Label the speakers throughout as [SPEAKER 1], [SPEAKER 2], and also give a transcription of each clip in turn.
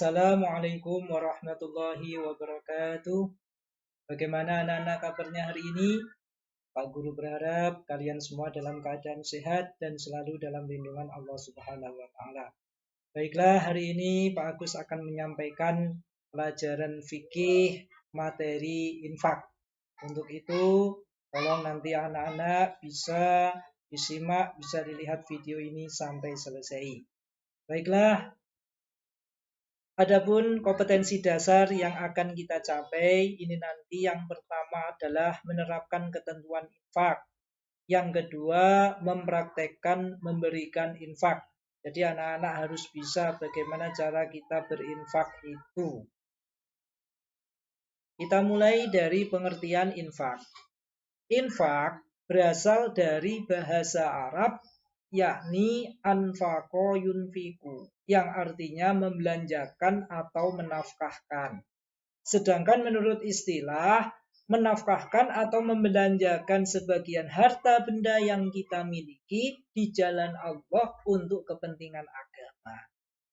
[SPEAKER 1] Assalamualaikum warahmatullahi wabarakatuh. Bagaimana anak-anak kabarnya hari ini? Pak Guru berharap kalian semua dalam keadaan sehat dan selalu dalam lindungan Allah Subhanahu wa taala. Baiklah, hari ini Pak Agus akan menyampaikan pelajaran fikih materi infak. Untuk itu, tolong nanti anak-anak bisa disimak, bisa dilihat video ini sampai selesai. Baiklah, adapun kompetensi dasar yang akan kita capai, ini nanti yang pertama adalah menerapkan ketentuan infak. Yang kedua, mempraktekkan memberikan infak. Jadi anak-anak harus bisa bagaimana cara kita berinfak itu. Kita mulai dari pengertian infak. Infak berasal dari bahasa Arab yakni anfaqo yunfiku, yang artinya membelanjakan atau menafkahkan. Sedangkan menurut istilah, menafkahkan atau membelanjakan sebagian harta benda yang kita miliki di jalan Allah untuk kepentingan agama.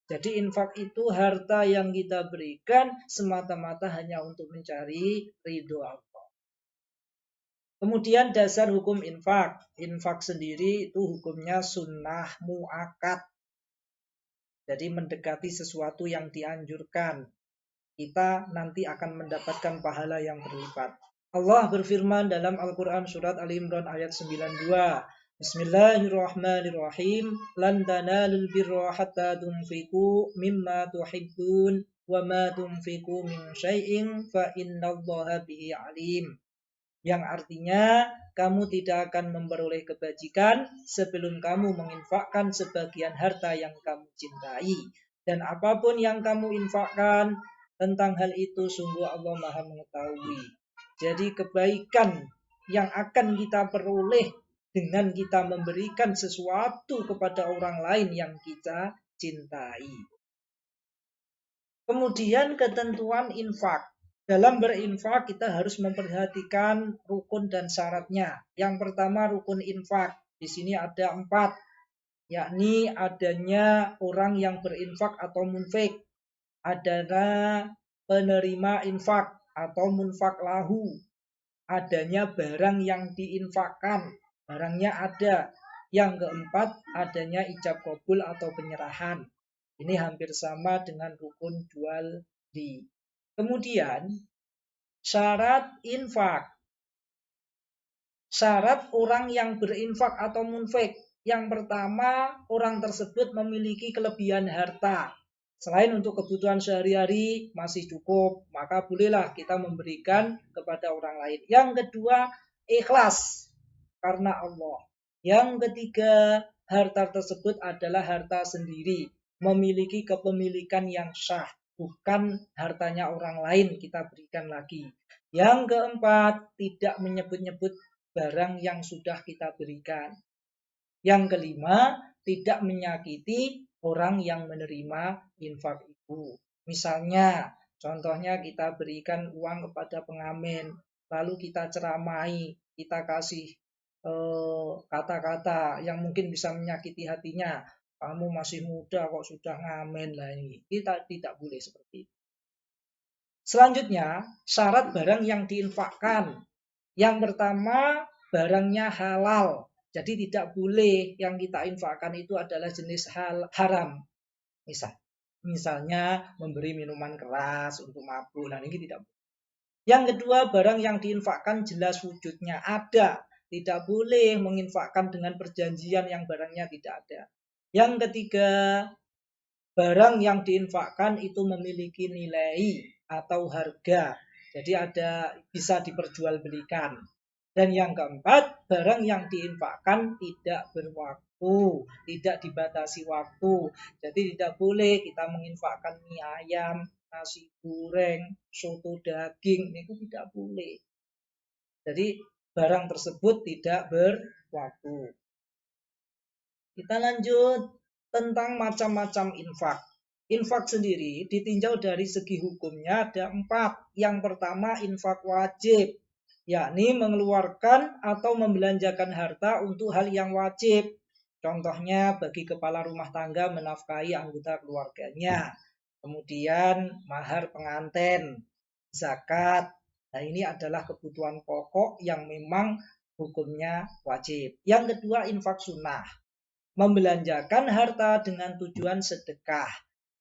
[SPEAKER 1] Jadi infak itu harta yang kita berikan semata-mata hanya untuk mencari ridho Allah. Kemudian dasar hukum infak. Infak sendiri itu hukumnya sunnah muakkad. Jadi mendekati sesuatu yang dianjurkan. Kita nanti akan mendapatkan pahala yang berlipat. Allah berfirman dalam Al-Quran surat Ali Imran ayat 92. Bismillahirrahmanirrahim. Lan tanalul birra hatta tunfiqu mimma tuhibbun wa ma tunfiqu min syai'in fa innallaha bihi alim. Yang artinya kamu tidak akan memperoleh kebajikan sebelum kamu menginfakkan sebagian harta yang kamu cintai. Dan apapun yang kamu infakkan, tentang hal itu sungguh Allah Maha mengetahui. Jadi kebaikan yang akan kita peroleh dengan kita memberikan sesuatu kepada orang lain yang kita cintai. Kemudian ketentuan infak. Dalam berinfak kita harus memperhatikan rukun dan syaratnya. Yang pertama rukun infak. Di sini ada 4, yakni adanya orang yang berinfak atau munfik, adanya penerima infak atau munfak lahu, adanya barang yang diinfakkan, barangnya ada. Yang keempat adanya ijab qabul atau penyerahan. Ini hampir sama dengan rukun jual beli. Kemudian syarat infak. Syarat orang yang berinfak atau munfik. Yang pertama, orang tersebut memiliki kelebihan harta. Selain untuk kebutuhan sehari-hari masih cukup, maka bolehlah kita memberikan kepada orang lain. Yang kedua, ikhlas karena Allah. Yang ketiga, harta tersebut adalah harta sendiri, memiliki kepemilikan yang sah. Bukan hartanya orang lain kita berikan lagi. Yang keempat, tidak menyebut-nyebut barang yang sudah kita berikan. Yang kelima, tidak menyakiti orang yang menerima infak itu. Misalnya, contohnya kita berikan uang kepada pengamen, lalu kita ceramai, kita kasih kata-kata yang mungkin bisa menyakiti hatinya. Kamu masih muda kok sudah ngamen lah ini. Kita tidak boleh seperti itu. Selanjutnya, syarat barang yang diinfakkan. Yang pertama, barangnya halal. Jadi tidak boleh yang kita infakkan itu adalah jenis haram. Misalnya memberi minuman keras untuk mabuk. Nah, ini tidak boleh. Yang kedua, barang yang diinfakkan jelas wujudnya ada. Tidak boleh menginfakkan dengan perjanjian yang barangnya tidak ada. Yang ketiga, barang yang diinfakkan itu memiliki nilai atau harga. Jadi bisa diperjualbelikan. Dan yang keempat, barang yang diinfakkan tidak berwaktu, tidak dibatasi waktu. Jadi tidak boleh kita menginfakkan mie ayam, nasi goreng, soto daging, itu tidak boleh. Jadi barang tersebut tidak berwaktu. Kita lanjut tentang macam-macam infak. Infak sendiri ditinjau dari segi hukumnya ada 4. Yang pertama infak wajib, yakni mengeluarkan atau membelanjakan harta untuk hal yang wajib. Contohnya bagi kepala rumah tangga menafkahi anggota keluarganya. kemudian mahar pengantin, zakat. Nah, ini adalah kebutuhan pokok yang memang hukumnya wajib. Yang kedua, infak sunnah. Membelanjakan harta dengan tujuan sedekah.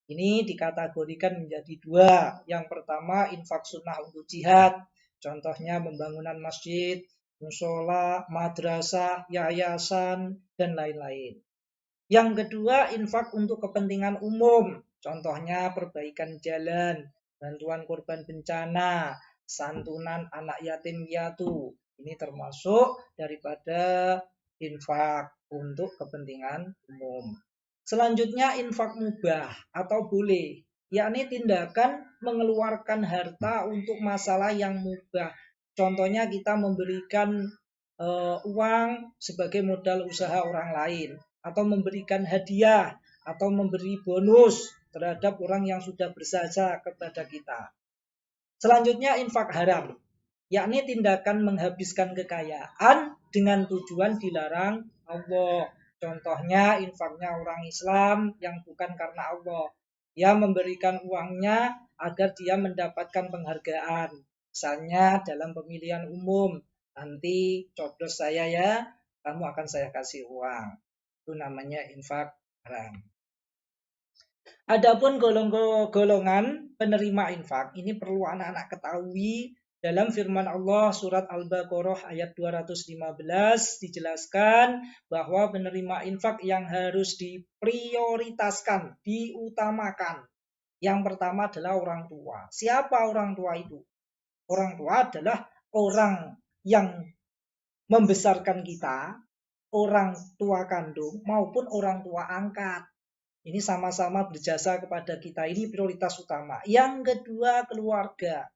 [SPEAKER 1] Ini dikategorikan menjadi dua. Yang pertama, infak sunnah untuk jihad. Contohnya pembangunan masjid, musola, madrasah, yayasan, dan lain-lain. Yang kedua, infak untuk kepentingan umum. Contohnya perbaikan jalan, bantuan korban bencana, santunan anak yatim piatu. Ini termasuk daripada infak untuk kepentingan umum. Selanjutnya, infak mubah atau boleh, yakni tindakan mengeluarkan harta untuk masalah yang mubah. Contohnya kita memberikan uang sebagai modal usaha orang lain, atau memberikan hadiah, atau memberi bonus terhadap orang yang sudah berjasa kepada kita. Selanjutnya, infak haram, yakni tindakan menghabiskan kekayaan dengan tujuan dilarang Allah. Contohnya infaknya orang Islam yang bukan karena Allah. Dia memberikan uangnya agar dia mendapatkan penghargaan. Misalnya dalam pemilihan umum, nanti coblos saya ya, kamu akan saya kasih uang. Itu namanya infak haram. Adapun golongan penerima infak, ini perlu anak-anak ketahui. Dalam firman Allah surat Al-Baqarah ayat 215 dijelaskan bahwa penerima infak yang harus diprioritaskan, diutamakan. Yang pertama adalah orang tua. Siapa orang tua itu? Orang tua adalah orang yang membesarkan kita, orang tua kandung maupun orang tua angkat. Ini sama-sama berjasa kepada kita. Ini prioritas utama. Yang kedua, keluarga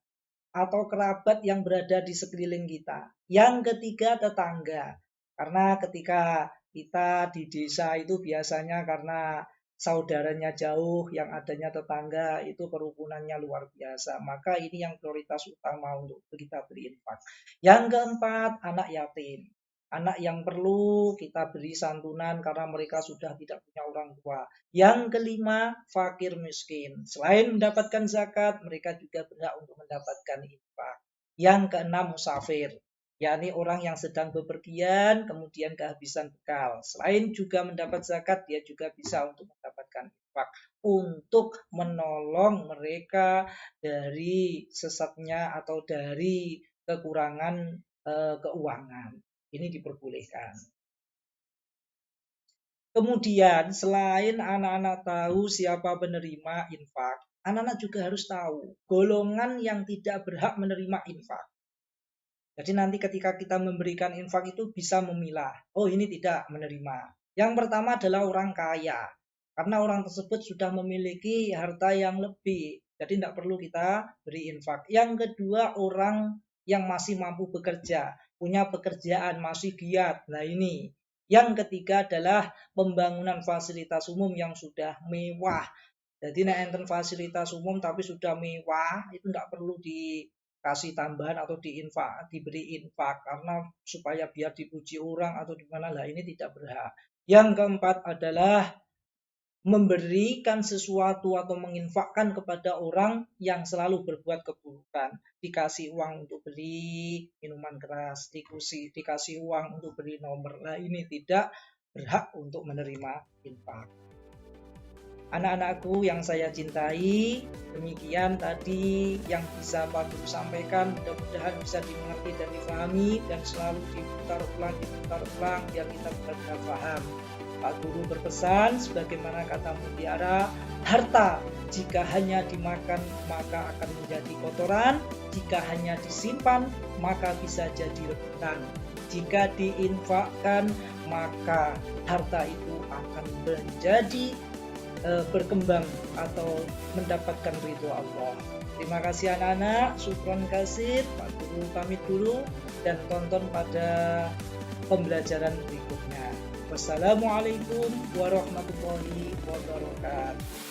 [SPEAKER 1] atau kerabat yang berada di sekeliling kita. Yang ketiga, tetangga. Karena ketika kita di desa itu biasanya karena saudaranya jauh, yang adanya tetangga itu kerukunannya luar biasa. Maka ini yang prioritas utama untuk kita beri infak. Yang keempat, anak yatim. Anak yang perlu kita beri santunan karena mereka sudah tidak punya orang tua. Yang kelima, fakir miskin. Selain mendapatkan zakat, mereka juga berhak untuk mendapatkan infak. Yang keenam, musafir, yakni orang yang sedang bepergian kemudian kehabisan bekal. Selain juga mendapat zakat, dia juga bisa untuk mendapatkan infak untuk menolong mereka dari sesatnya atau dari kekurangan keuangan. Ini diperbolehkan. Kemudian selain anak-anak tahu siapa penerima infak, anak-anak juga harus tahu golongan yang tidak berhak menerima infak. Jadi nanti ketika kita memberikan infak itu bisa memilah, oh ini tidak menerima. Yang pertama adalah orang kaya, karena orang tersebut sudah memiliki harta yang lebih, jadi tidak perlu kita beri infak. Yang kedua, orang yang masih mampu bekerja, punya pekerjaan, masih giat. Nah ini. Yang ketiga adalah pembangunan fasilitas umum yang sudah mewah. Jadi enten fasilitas umum tapi sudah mewah, itu tidak perlu dikasih tambahan atau diberi infak karena supaya biar dipuji orang atau di mana lah, ini tidak berhak. Yang keempat adalah memberikan sesuatu atau menginfakkan kepada orang yang selalu berbuat keburukan. Dikasih uang untuk beli minuman keras, dikasih uang untuk beli nomor. Nah ini tidak berhak untuk menerima infak. Anak-anakku yang saya cintai, demikian tadi yang bisa Pak Guru sampaikan. Mudah-mudahan bisa dimengerti dan difahami dan selalu diputar ulang biar kita benar-benar paham. Pak Guru berpesan sebagaimana kata mutiara, harta jika hanya dimakan maka akan menjadi kotoran, jika hanya disimpan maka bisa jadi rebutan. Jika diinfakkan maka harta itu akan menjadi berkembang atau mendapatkan ridho Allah. Terima kasih anak-anak, syukron kasih. Pak Guru pamit dulu dan tonton pada pembelajaran berikutnya. Wassalamualaikum warahmatullahi wabarakatuh.